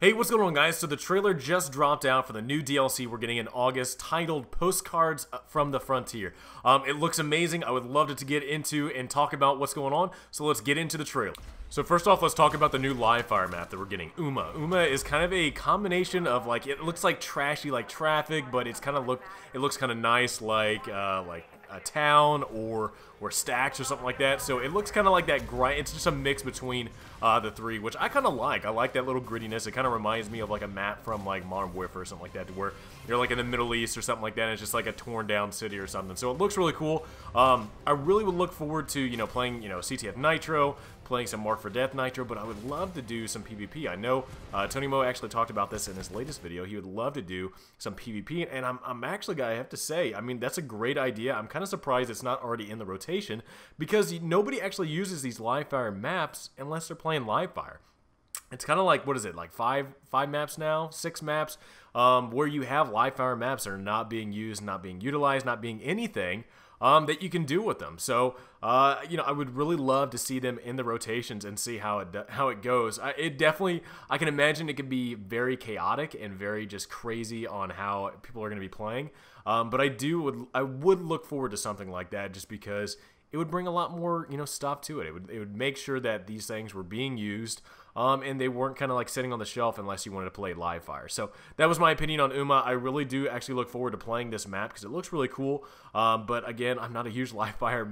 Hey, what's going on, guys? So the trailer just dropped out for the new DLC we're getting in August, titled Postcards from the Frontier. It looks amazing. I would love to get into and talk about what's going on, so let's get into the trailer. So first off, let's talk about the new live fire map that we're getting, Uma. Uma is kind of a combination of, like, it looks like trashy like Traffic, but it looks kind of nice like a town or Stacks or something like that. So it looks kind of like that grind. It's just a mix between the three, which I kind of like. I like that little grittiness. It kind of reminds me of like a map from like Modern Warfare or something like that, to where you're like in the Middle East or something like that, and it's just like a torn down city or something. So it looks really cool. I really would look forward to, you know, playing, you know, CTF Nitro, playing some Mark for Death Nitro, but I would love to do some PvP. I know Tony Mo actually talked about this in his latest video. He would love to do some PvP, and I'm actually, I have to say, I mean, that's a great idea. I'm kind of surprised it's not already in the rotation, because nobody actually uses these live fire maps unless they're playing live fire. It's kind of like, what is it, like five maps now, 6 maps, where you have live fire maps that are not being used, not being utilized, not being anything that you can do with them. So, you know, I would really love to see them in the rotations and see how it goes. I can imagine it could be very chaotic and very just crazy on how people are going to be playing. But I would look forward to something like that, just because it would bring a lot more, you know, stuff to it. It would make sure that these things were being used, and they weren't kind of like sitting on the shelf unless you wanted to play live fire. So that was my opinion on Uma. I really do actually look forward to playing this map because it looks really cool. But again, I'm not a huge live fire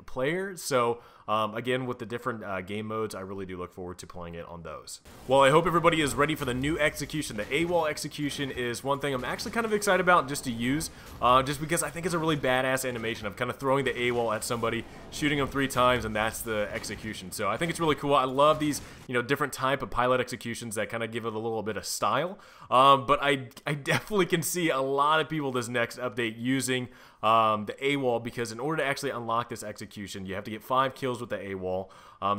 player, so again, with the different game modes, I really do look forward to playing it on those. Well, I hope everybody is ready for the new execution. The AWOL execution is one thing I'm actually kind of excited about just to use, just because I think it's a really badass animation of kind of throwing the AWOL at somebody, shooting them 3 times, and that's the execution. So I think it's really cool. I love these, you know, different type of pilot executions that kind of give it a little bit of style. But I definitely can see a lot of people this next update using the AWOL, because in order to actually unlock this execution, you have to get 5 kills with the AWOL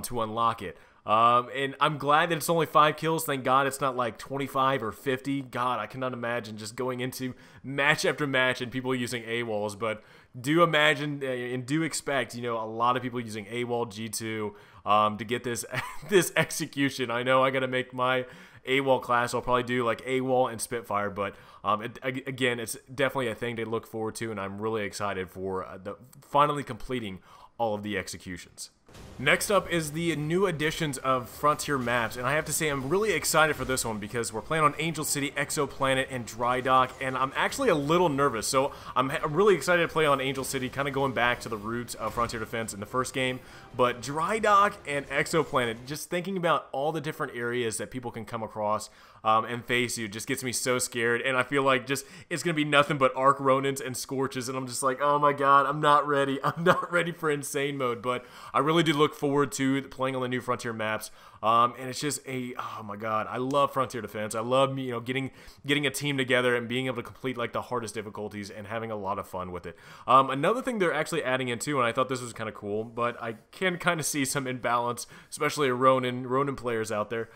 to unlock it. And I'm glad that it's only 5 kills. Thank God it's not like 25 or 50. God, I cannot imagine just going into match after match and people using AWOLs. But do imagine and do expect, you know, a lot of people using AWOL G2 to get this this execution. I know I got to make my AWOL class. I'll probably do like AWOL and Spitfire, but again, it's definitely a thing to look forward to, and I'm really excited for finally completing all of the executions. Next up is the new additions of Frontier maps, and I have to say I'm really excited for this one because we're playing on Angel City, Exoplanet, and Dry Dock, and I'm actually a little nervous. So I'm really excited to play on Angel City, kind of going back to the roots of Frontier Defense in the first game, but Dry Dock and Exoplanet, just thinking about all the different areas that people can come across and face you, just gets me so scared, and I feel like just it's going to be nothing but Arc Ronins and Scorches, and I'm just like, oh my god, I'm not ready. I'm not ready for Insane Mode, but I really do look forward to playing on the new Frontier maps, and it's just oh my god, I love Frontier Defense. I love, you know, getting a team together and being able to complete like the hardest difficulties and having a lot of fun with it. Another thing they're actually adding in too, and I thought this was kind of cool, but I can kind of see some imbalance, especially Ronin players out there.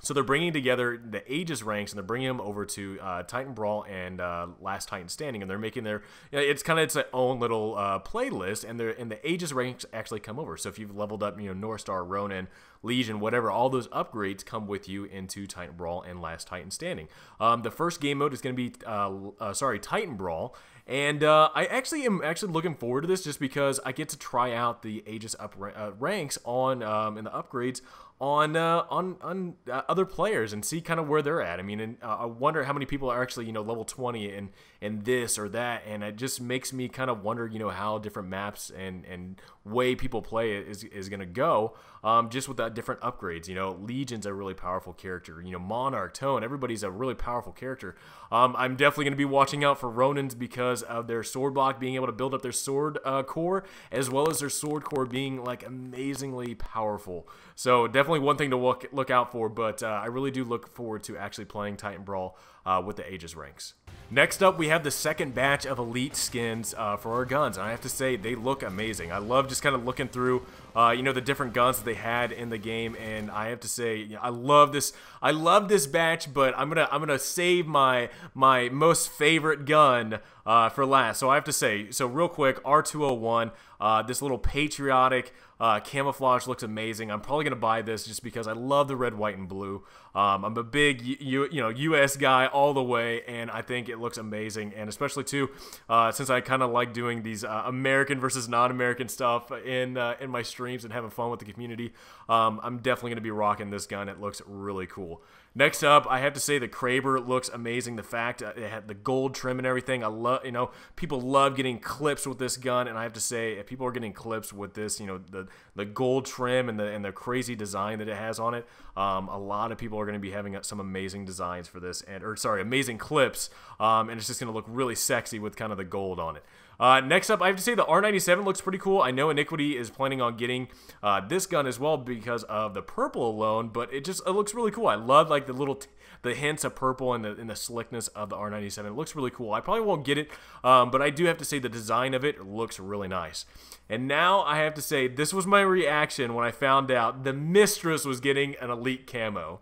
So they're bringing together the Aegis ranks, and they're bringing them over to Titan Brawl and Last Titan Standing, and they're making their, you know, it's kind of its own little playlist, and the Aegis ranks actually come over. So if you've leveled up, you know, North Star, Ronin, Legion, whatever, all those upgrades come with you into Titan Brawl and Last Titan Standing. The first game mode is going to be Titan Brawl, and I actually am looking forward to this just because I get to try out the Aegis ranks on in the upgrades on other players and see kind of where they're at. I mean, and I wonder how many people are actually, you know, level 20 in this or that, and it just makes me kind of wonder, you know, how different maps and way people play it is going to go, just with that different upgrades. You know, Legion's a really powerful character. You know, Monarch, Tone, everybody's a really powerful character. I'm definitely going to be watching out for Ronins because of their sword block, being able to build up their sword core, as well as their sword core being like amazingly powerful. So definitely one thing to look out for, but I really do look forward to actually playing Titan Brawl with the Aegis ranks. Next up, we have the second batch of Elite skins for our guns, and I have to say they look amazing. I love just kind of looking through, you know, the different guns that they had in the game, and I have to say, you know, I love this batch, but I'm gonna save my most favorite gun for last. So I have to say, so real quick, R201, this little patriotic camouflage looks amazing. I'm probably going to buy this just because I love the red, white, and blue. I'm a big US guy all the way, and I think it looks amazing. And especially too, since I kind of like doing these American versus non-American stuff in my streams and having fun with the community, I'm definitely going to be rocking this gun. It looks really cool. Next up, I have to say the Kraber looks amazing. The fact it had the gold trim and everything, I love. People love getting clips with this gun, and I have to say, if people are getting clips with this, the gold trim and the crazy design that it has on it, a lot of people are going to be having some amazing designs for this, amazing clips, and it's just going to look really sexy with kind of the gold on it. Next up, I have to say the R97 looks pretty cool. I know Iniquity is planning on getting this gun as well because of the purple alone, but it looks really cool. I love like the hints of purple and the slickness of the R97. It looks really cool. I probably won't get it, but I do have to say the design of it looks really nice. And now I have to say this was my reaction when I found out the Mistress was getting an Elite Camo.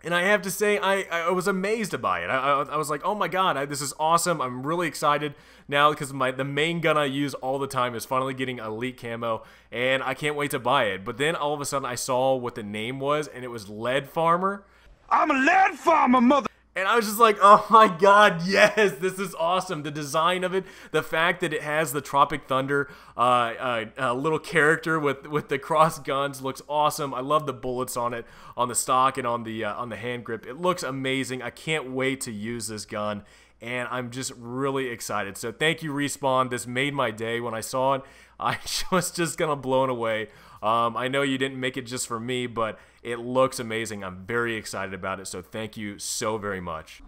And I have to say, I was amazed by it. I was like, oh my god, this is awesome. I'm really excited now because the main gun I use all the time is finally getting Elite Camo, and I can't wait to buy it. But then all of a sudden I saw what the name was, and it was Lead Farmer. I'm a lead farmer, mother... And I was just like, oh my god, yes, this is awesome. The design of it, the fact that it has the Tropic Thunder little character with the cross guns looks awesome. I love the bullets on it, on the stock and on the hand grip. It looks amazing. I can't wait to use this gun, and I'm just really excited. So thank you, Respawn. This made my day when I saw it. I was just kind of blown away. I know you didn't make it just for me, but it looks amazing. I'm very excited about it, so thank you so very much.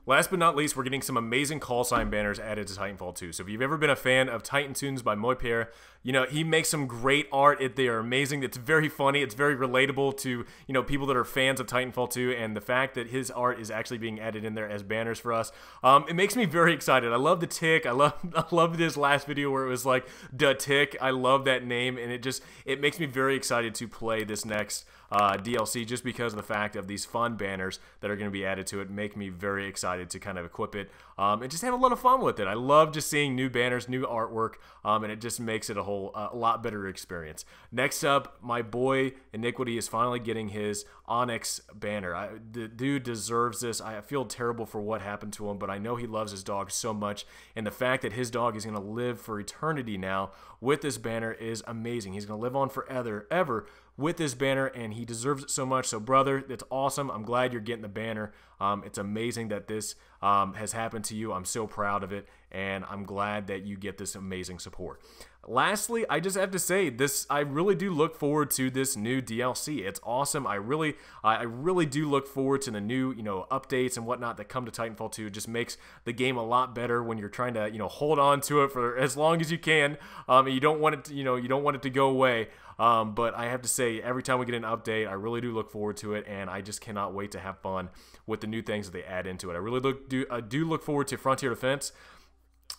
Last but not least, we're getting some amazing call sign banners added to Titanfall 2. So if you've ever been a fan of Titan Tunes by Moipierre, he makes some great art. They are amazing. It's very funny. It's very relatable to, people that are fans of Titanfall 2, and the fact that his art is actually being added in there as banners for us, it makes me very excited. I love the Tick. I love this last video where it was like, the Tick. I love that name, and it makes me very excited to play this next DLC just because of the fact of these fun banners that are going to be added to it. Make me very excited to kind of equip it and just have a lot of fun with it. I love just seeing new banners, new artwork, and it just makes it a lot better experience. Next up, my boy Iniquity is finally getting his Onyx banner. The dude deserves this. I feel terrible for what happened to him, but I know he loves his dog so much, and the fact that his dog is going to live for eternity now with this banner is amazing. He's going to live on forever, ever, with this banner, and he deserves it so much. So brother, that's awesome. I'm glad you're getting the banner. It's amazing that this has happened to you. I'm so proud of it, and I'm glad that you get this amazing support. Lastly, I just have to say this, I really do look forward to this new DLC. It's awesome. I really do look forward to the new, updates and whatnot that come to Titanfall 2. It just makes the game a lot better when you're trying to, hold on to it for as long as you can. You don't want it to, you don't want it to go away. But I have to say, every time we get an update, I really do look forward to it, and I just cannot wait to have fun with the new things that they add into it. I really do look forward to Frontier Defense.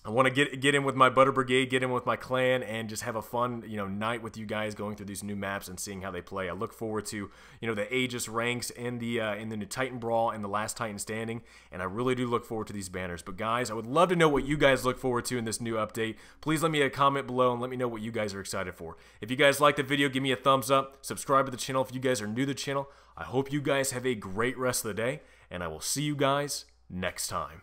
I want to get in with my Butter Brigade, get in with my clan, and just have a fun, night with you guys going through these new maps and seeing how they play. I look forward to, the Aegis ranks in the new Titan Brawl and the Last Titan Standing, and I really do look forward to these banners. But guys, I would love to know what you guys look forward to in this new update. Please let me a comment below and let me know what you guys are excited for. If you guys like the video, give me a thumbs up, subscribe to the channel if you guys are new to the channel. I hope you guys have a great rest of the day, and I will see you guys next time.